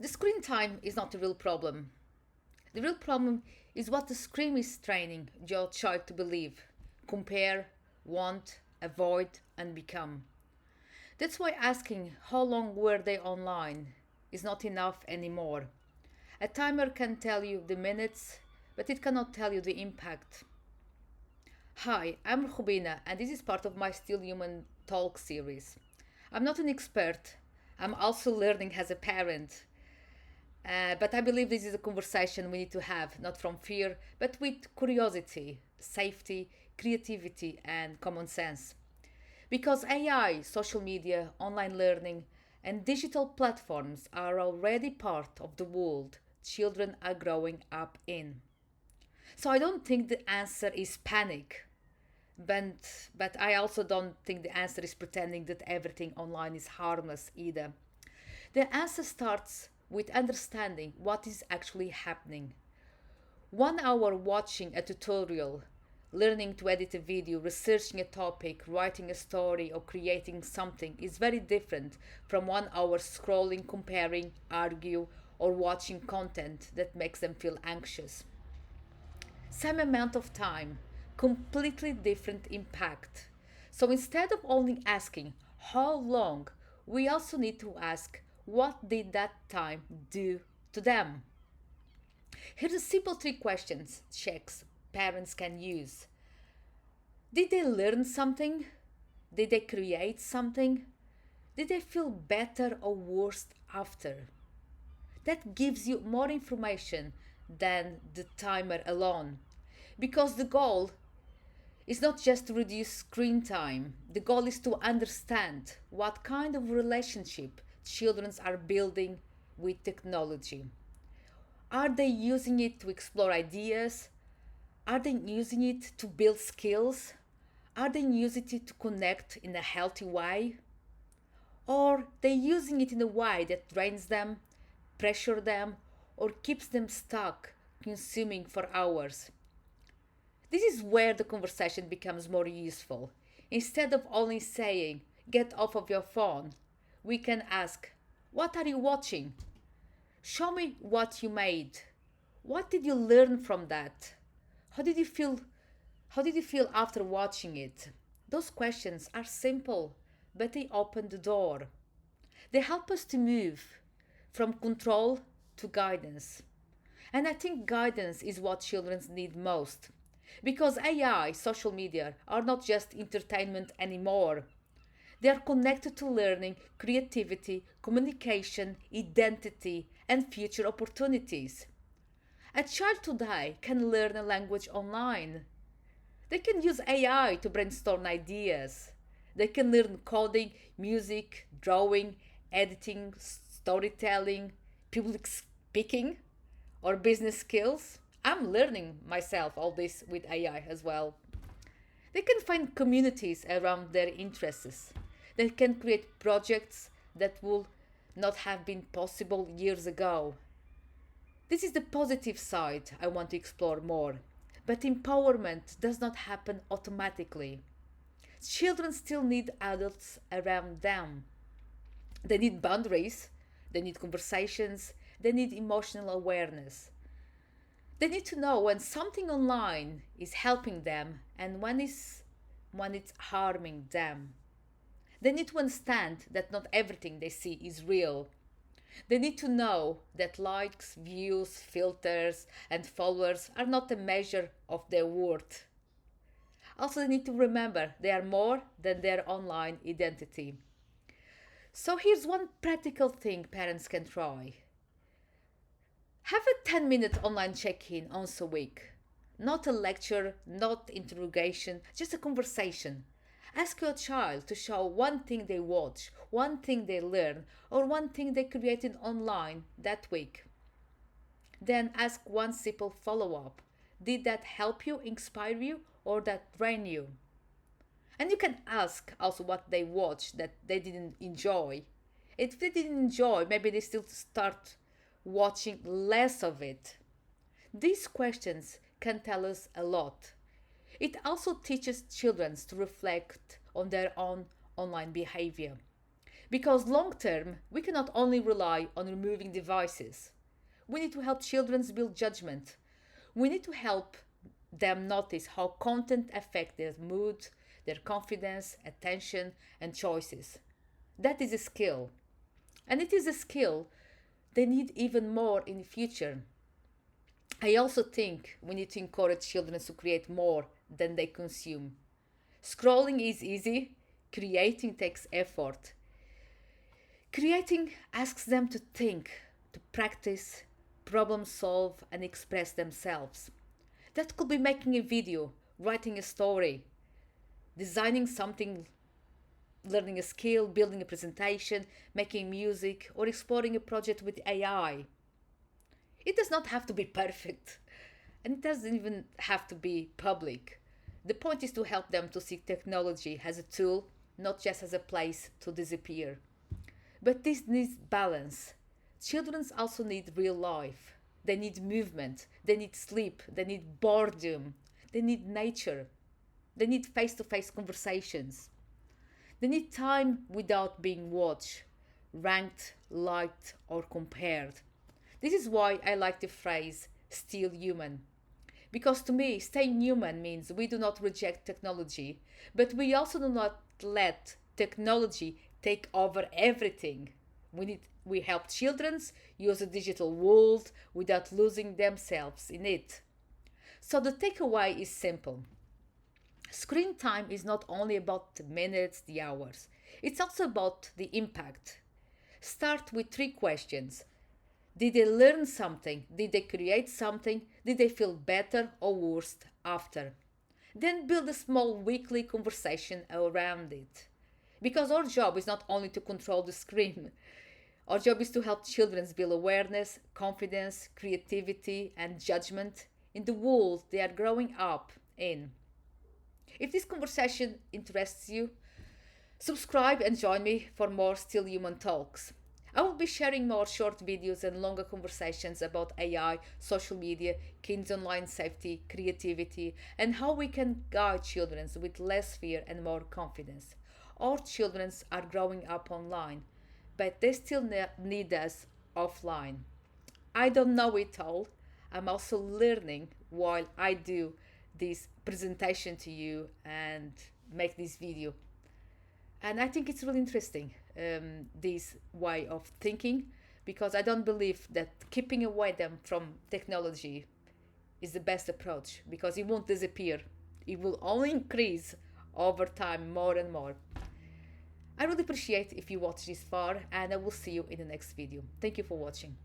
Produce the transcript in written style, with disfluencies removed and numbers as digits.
The screen time is not the real problem. The real problem is what the screen is training your child to believe, compare, want, avoid, and become. That's why asking how long were they online is not enough anymore. A timer can tell you the minutes, but it cannot tell you the impact. Hi, I'm Rubina, and this is part of my Still Human Talk series. I'm not an expert, I'm also learning as a parent. But I believe this is a conversation we need to have, not from fear, but with curiosity, safety, creativity, and common sense. Because AI, social media, online learning, and digital platforms are already part of the world children are growing up in. So I don't think the answer is panic, but I also don't think the answer is pretending that everything online is harmless either. The answer starts with understanding what is actually happening. 1 hour watching a tutorial, learning to edit a video, researching a topic, writing a story, or creating something is very different from 1 hour scrolling, comparing, argue, or watching content that makes them feel anxious. Same amount of time, completely different impact. So instead of only asking how long, we also need to ask what did that time do to them? Here's a simple three questions checks parents can use. Did they learn something? Did they create something? Did they feel better or worse after? That gives you more information than the timer alone. Because the goal is not just to reduce screen time, the goal is to understand what kind of relationship children are building with technology. Are they using it to explore ideas? Are they using it to build skills? Are they using it to connect in a healthy way? Or they using it in a way that drains them, pressure them, or keeps them stuck consuming for hours? This is where the conversation becomes more useful. Instead of only saying, get off of your phone, we can ask, what are you watching? Show me what you made. What did you learn from that? How did you feel? How did you feel after watching it? Those questions are simple, but they open the door. They help us to move from control to guidance. And I think guidance is what children need most. Because AI, social media, are not just entertainment anymore. They are connected to learning, creativity, communication, identity, and future opportunities. A child today can learn a language online. They can use AI to brainstorm ideas. They can learn coding, music, drawing, editing, storytelling, public speaking, or business skills. I'm learning myself all this with AI as well. They can find communities around their interests. They can create projects that would not have been possible years ago. This is the positive side I want to explore more. But empowerment does not happen automatically. Children still need adults around them. They need boundaries, they need conversations, they need emotional awareness. They need to know when something online is helping them and when it's harming them. They need to understand that not everything they see is real. They need to know that likes, views, filters, and followers are not a measure of their worth. Also, they need to remember they are more than their online identity. So, here's one practical thing parents can try: have a 10-minute online check in once a week. Not a lecture, not interrogation, just a conversation. Ask your child to show one thing they watch, one thing they learn, or one thing they created online that week. Then ask one simple follow up. Did that help you, inspire you, or that drain you? And you can ask also what they watched that they didn't enjoy. If they didn't enjoy, maybe they still start watching less of it. These questions can tell us a lot. It also teaches children to reflect on their own online behavior. Because long term, we cannot only rely on removing devices. We need to help children build judgment. We need to help them notice how content affects their mood, their confidence, attention, and choices. That is a skill. And it is a skill they need even more in the future. I also think we need to encourage children to create more than they consume. Scrolling is easy, creating takes effort. Creating asks them to think, to practice, problem solve, and express themselves. That could be making a video, writing a story, designing something, learning a skill, building a presentation, making music, or exploring a project with AI. It does not have to be perfect, and it doesn't even have to be public. The point is to help them to see technology as a tool, not just as a place to disappear. But this needs balance. Children also need real life. They need movement, they need sleep, they need boredom, they need nature, they need face to face conversations. They need time without being watched, ranked, liked, or compared. This is why I like the phrase still human. Because to me, staying human means we do not reject technology, but we also do not let technology take over everything. We help children use the digital world without losing themselves in it. So the takeaway is simple. Screen time is not only about the minutes, the hours. It's also about the impact. Start with 3 questions. Did they learn something? Did they create something? Did they feel better or worse after? Then build a small weekly conversation around it. Because our job is not only to control the screen, our job is to help children build awareness, confidence, creativity, and judgment in the world they are growing up in. If this conversation interests you, subscribe and join me for more Still Human talks. I will be sharing more short videos and longer conversations about AI, social media, kids' online safety, creativity, and how we can guide children with less fear and more confidence. Our children are growing up online, but they still need us offline. I don't know it all. I'm also learning while I do this presentation to you and make this video. And I think it's really interesting, this way of thinking, because I don't believe that keeping away them from technology is the best approach, because it won't disappear. It will only increase over time more and more. I really appreciate if you watch this far, and I will see you in the next video. Thank you for watching.